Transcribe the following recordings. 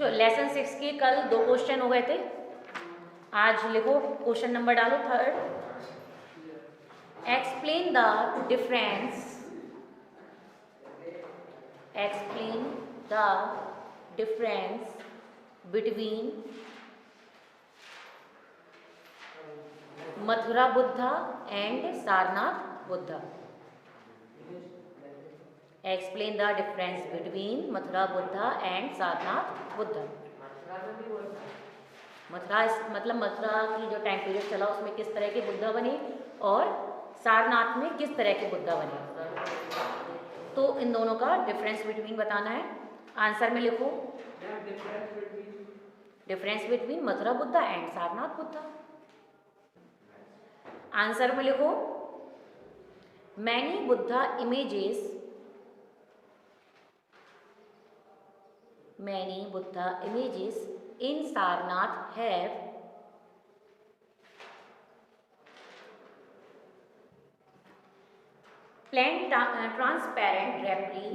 जो लेसन 6 के कल 2 क्वेश्चन हो गए थे, आज लिखो क्वेश्चन नंबर डालो 3rd। Explain the difference between Mathura Buddha and Sarnath Buddha. Explain the difference between Mathura Buddha and Sarnath Buddha. Mathura मतलब मथुरा की जो टाइम पीरियड चला उसमें किस तरह के बुद्धा बने और सारनाथ में किस तरह के बुद्धा बने, तो इन दोनों का डिफरेंस बिटवीन बताना है। आंसर में लिखो difference between Mathura Buddha and Sarnath Buddha. Answer में लिखो many Buddha images in Sarnath have plain transparent drapery।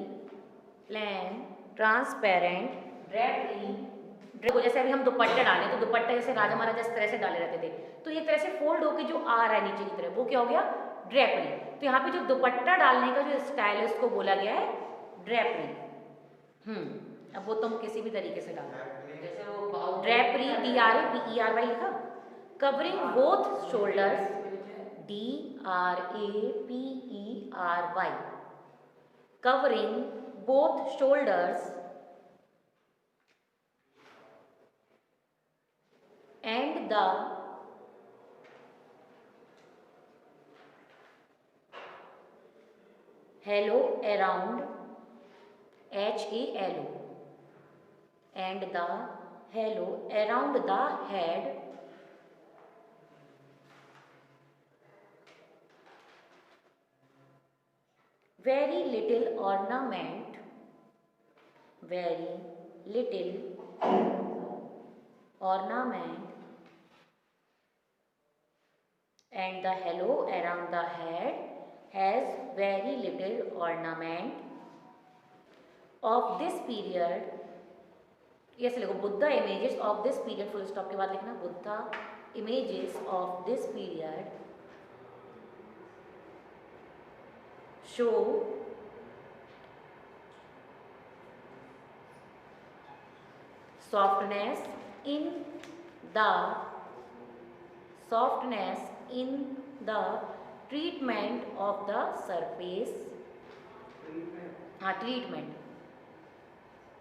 जैसे अभी हम दुपट्टा डालें तो दुपट्टा जैसे राजा महाराजा इस तरह से डाले रहते थे, तो ये तरह से फोल्ड होके जो आ रहा है नीचे की तरफ वो क्या हो गया, ड्रेपरी। तो यहाँ पे जो दुपट्टा डालने का जो स्टाइल है उसको बोला गया है ड्रेपरी। अब वो तुम किसी भी तरीके से डालो, ड्रेपरी DRAPERY लिखा। Covering both shoulders DRAPERY, covering both shoulders and the halo around HALO and the halo around the head very little ornament and the halo around the head has very little ornament of this period। ये से लिखो Buddha images of this period, full stop के बाद लिखना Buddha images of this period show softness in the treatment of the surface,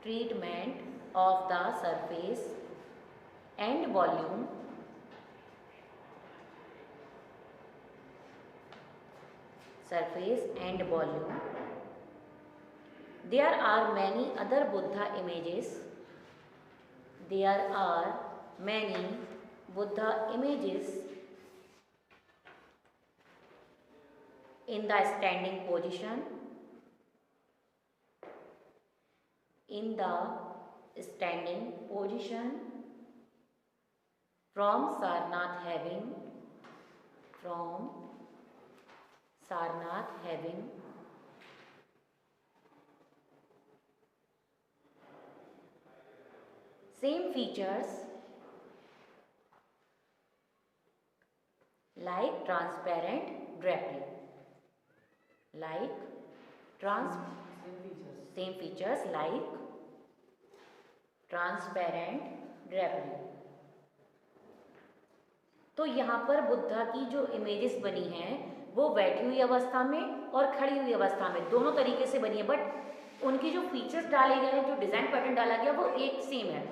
treatment of the surface and volume There are many other Buddha images in the standing position, from Sarnath having same features like transparent drapery, तो यहाँ पर बुद्धा की जो images बनी हैं वो बैठी हुई अवस्था में और खड़ी हुई अवस्था में दोनों तरीके से बनी है, बट उनकी जो फीचर्स डाले गए हैं, जो डिज़ाइन पैटर्न डाला गया वो एक सेम है।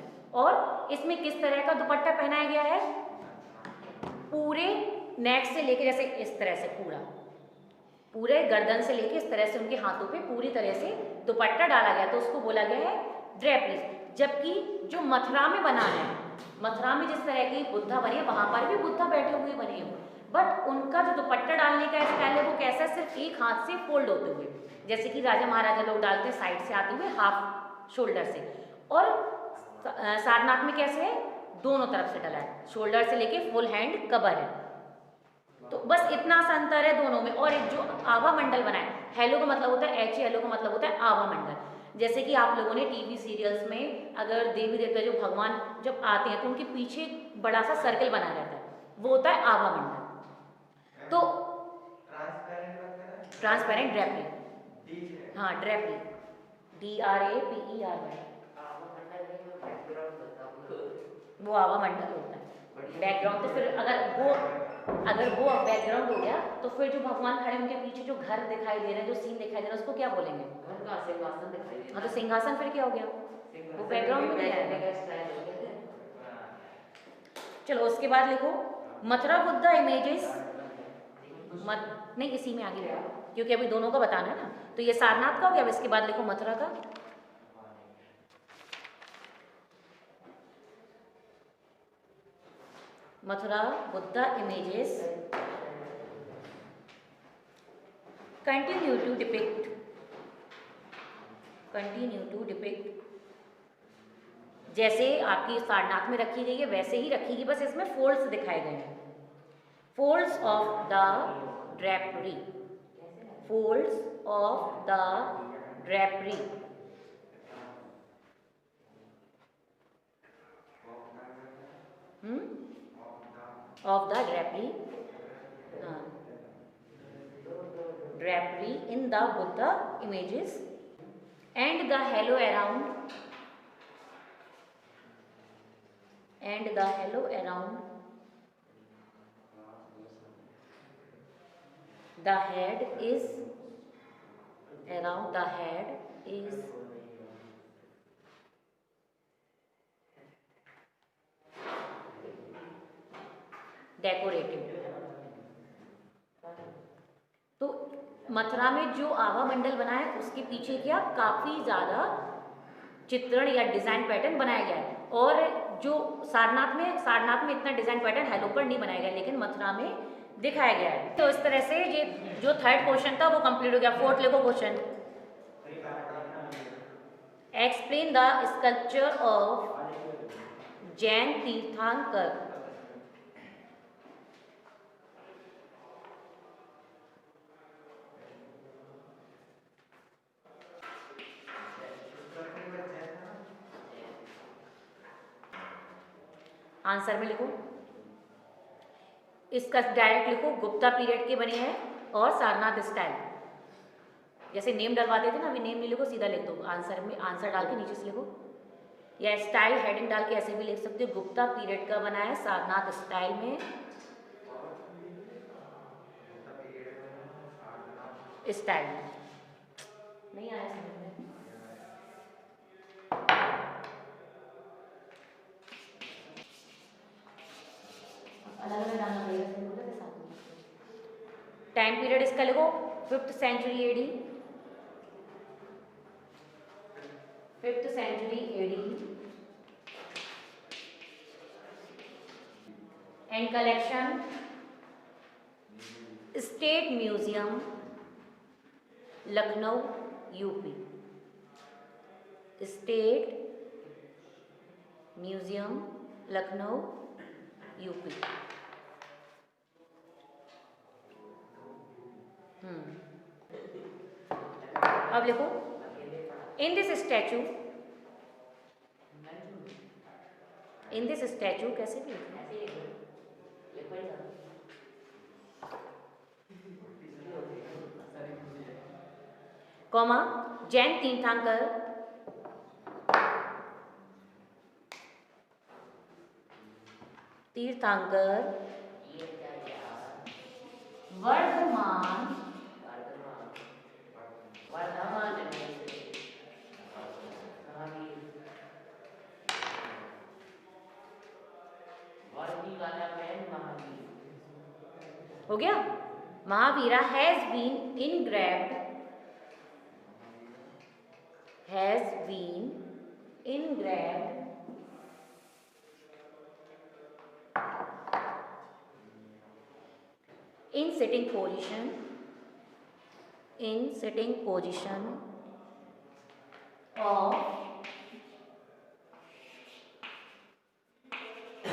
और इसमें किस तरह का दुपट्टा पहनाया गया है, पूरे नेक से लेके जैसे इस तरह से पूरे गर्दन से लेके इस तरह से उनके हाथों पे पूरी तरह से दुपट्टा डाला गया, तो उसको बोला गया है ड्रेपरी। जबकि जो मथुरा में बना है, मथुरा में जिस तरह की बुद्धा बनी है वहां पर भी बुद्धा बैठे हुए बने हैं, बट उनका जो दुपट्टा डालने का स्टाइल है वो कैसा, सिर्फ एक हाथ से फोल्ड होते हुए, जैसे कि राजा महाराजा लोग डालते हैं साइड से आते हुए हाफ शोल्डर से। और सारनाथ में कैसे है, दोनों तरफ से डला है, शोल्डर से लेके फुल हैंड कवर है। तो बस इतना सा अंतर है दोनों में। और एक जो आभा मंडल बना है, हेलो का मतलब होता है HALO का मतलब होता है आभा मंडल, जैसे कि आप लोगों ने टीवी सीरियल्स में अगर देवी देवता जो भगवान जब आते हैं तो उनके पीछे बड़ा सा सर्कल बना रहता है, वो होता है आभा मंडल। तो ट्रांसपेरेंट ड्रेपरी, हाँ ड्रेपरी, DRAPERY, वो आभा मंडल होता है। बैकग्राउंड तो फिर अगर वो बैकग्राउंड हो गया तो फिर जो भगवान खड़े उनके पीछे जो घर दिखाई दे रहे हैं, जो सीन दिखाई दे रहा है, उसको क्या बोलेंगे? हाँ तो सिंहासन फिर क्या हो गया? वो बैकग्राउंड में नहीं आएगा। चलो उसके बाद लिखो मथुरा बुद्धा इमेजेस, नहीं इसी में आगे लिखो क्योंकि अभी दोनों का बताना है ना। तो ये सारनाथ का हो गया, अब इसके बाद लिखो मथुरा का। Mathura Buddha images continue to depict जैसे आपकी सारनाथ में रखी गई है वैसे ही रखीगी, बस इसमें फोल्ड्स दिखाए गए हैं। Folds of the drapery, folds of the drapery, of the drapery, drapery in the Buddha images and the halo around the head is decorated। तो मथुरा में जो आभा मंडल बना है उसके पीछे क्या काफी ज्यादा चित्रण या डिजाइन पैटर्न बनाया गया है, और जो सारनाथ में इतना डिजाइन पैटर्न हेलो पर नहीं बनाया गया, लेकिन मथुरा में दिखाया गया है। तो इस तरह से ये जो थर्ड क्वेश्चन था वो कंप्लीट हो गया। फोर्थ लिखो question, explain the sculpture of Jain तीर्थंकर। आंसर में लिखो, इसका डायरेक्ट लिखो गुप्ता पीरियड के बने हैं और सारनाथ स्टाइल, जैसे नेम डलवाते थे ना, अभी नेम नहीं लिखो, सीधा लिख दो आंसर में, आंसर डाल के नीचे से लिखो, या स्टाइल हेडिंग डाल के ऐसे भी लिख सकते हो। गुप्ता पीरियड का बना है सारनाथ स्टाइल में, स्टाइल नहीं आया समझ में? अलग अलग डालना पड़ेगा साथ में। टाइम पीरियड इसका लिखो 5th century AD, 5th century AD, and collection state museum Lucknow UP, state museum Lucknow UP। अब लिखो इन दिस स्टैचू कैसे भी कॉमा जैन तीर्थंकर वर्धमान हो गया। Mahavira has been engraved in sitting position of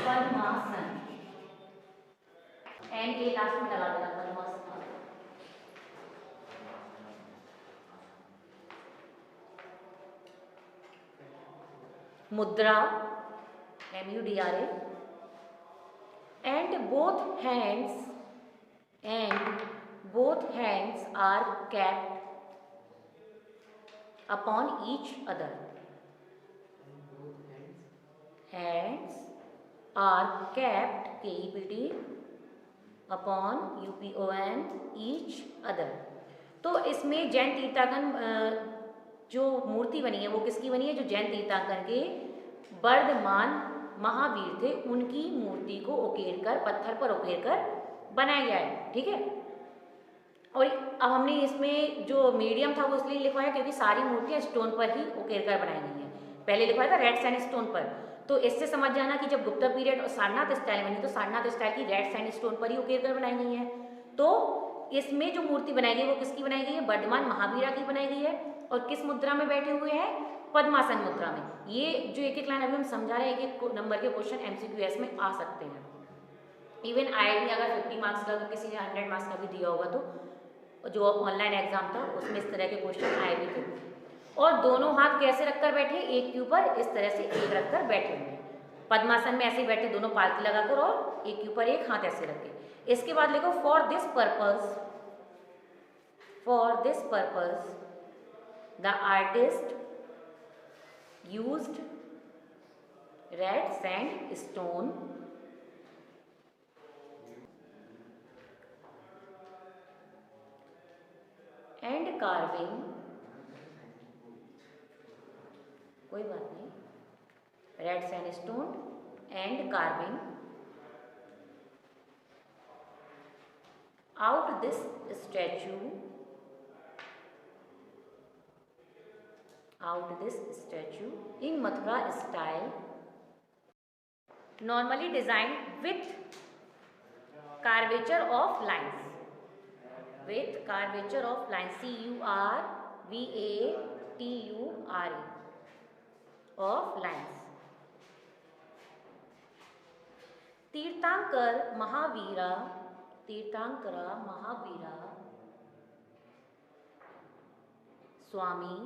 padmasana, and a last में लगा देना पद्मासन। मुद्रा, MUDRA, and both hands are kept upon each other. Hands are kept, KEPT, upon UPON each other. तो इसमें जैन तीर्थंकन जो मूर्ति बनी है वो किसकी बनी है? जो जैन तीर्थंकर के वर्धमान महावीर थे उनकी मूर्ति को उकेर कर, पत्थर पर उकेर कर बनाया गया है। ठीक है। और अब हमने इसमें जो मीडियम था वो इसलिए लिखवाया क्योंकि सारी मूर्तियाँ स्टोन पर ही उकेर कर बनाई गई हैं। पहले लिखवाया था रेड सैंडस्टोन पर। तो इससे समझ जाना कि जब गुप्ता पीरियड और सारनाथ स्टाइल बनी तो सारनाथ स्टाइल की रेड सैंडस्टोन पर ही उकेर कर बनाई गई है। तो इसमें जो मूर्ति बनाई गई है वो किसकी बनाई गई है? वर्धमान महावीरा की बनाई गई है। और किस मुद्रा में बैठे हुए हैं? पद्मासन मुद्रा में। ये जो एक एक लाइन अभी हम समझा रहे हैं, एक एक नंबर के क्वेश्चन MCQS में आ सकते हैं। इवन IIT अगर 50 मार्क्स का, किसी ने 100 मार्क्स का भी दिया होगा तो जो ऑनलाइन एग्जाम था उसमें इस तरह के क्वेश्चन आए भी थे। और दोनों हाथ कैसे रखकर बैठे? एक के ऊपर इस तरह से एक रखकर बैठे हुए। पद्मासन में ऐसे ही बैठे, दोनों पालकी लगाकर और एक के ऊपर एक हाथ ऐसे रखे। इसके बाद लिखो for this purpose the artist used red sandstone and carving, कोई बात नहीं, red sandstone and carving out this statue in Mathura style, normally designed with curvature of lines, CURVATURE of lines. Tirthankara Mahavira Swami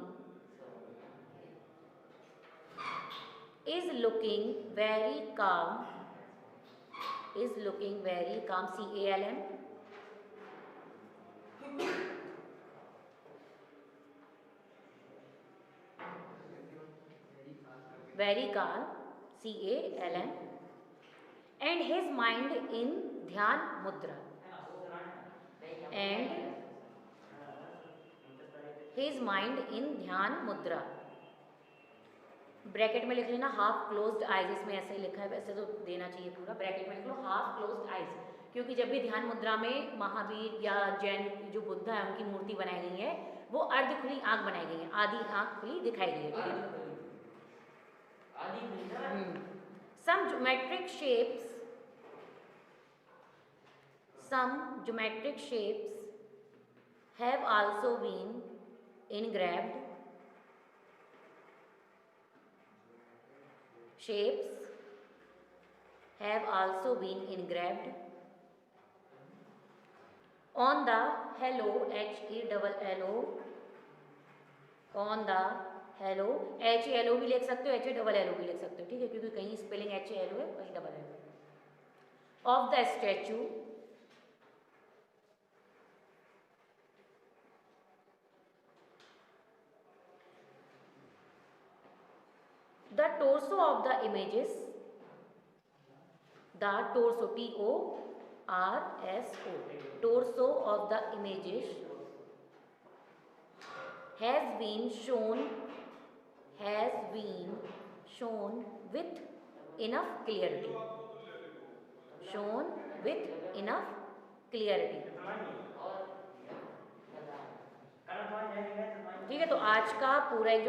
is looking very calm, CALM, very calm, CALM, and his mind in ध्यान मुद्रा, bracket में लिख लेना half closed eyes, इसमें ऐसे ही लिखा है, वैसे तो देना चाहिए पूरा, ब्रैकेट में लिख लो हाफ क्लोज्ड आइज, क्योंकि जब भी ध्यान मुद्रा में महावीर या जैन जो बुद्ध है उनकी मूर्ति बनाई गई है वो अर्ध खुली आंख बनाई गई है, आधी आंख खुली दिखाई गई है। ठीक है। Some geometric shapes have also been engraved. On the hello, HELLO, on the hello, HELO भी लिख सकते हो, HELLO भी लिख सकते हो। ठीक है, क्योंकि कहीं स्पेलिंग HELO है, कहीं double L O. of the statue the torso of the images, torso of the images has been shown with enough clarity, ठीक है। तो आज का पूरा एक जो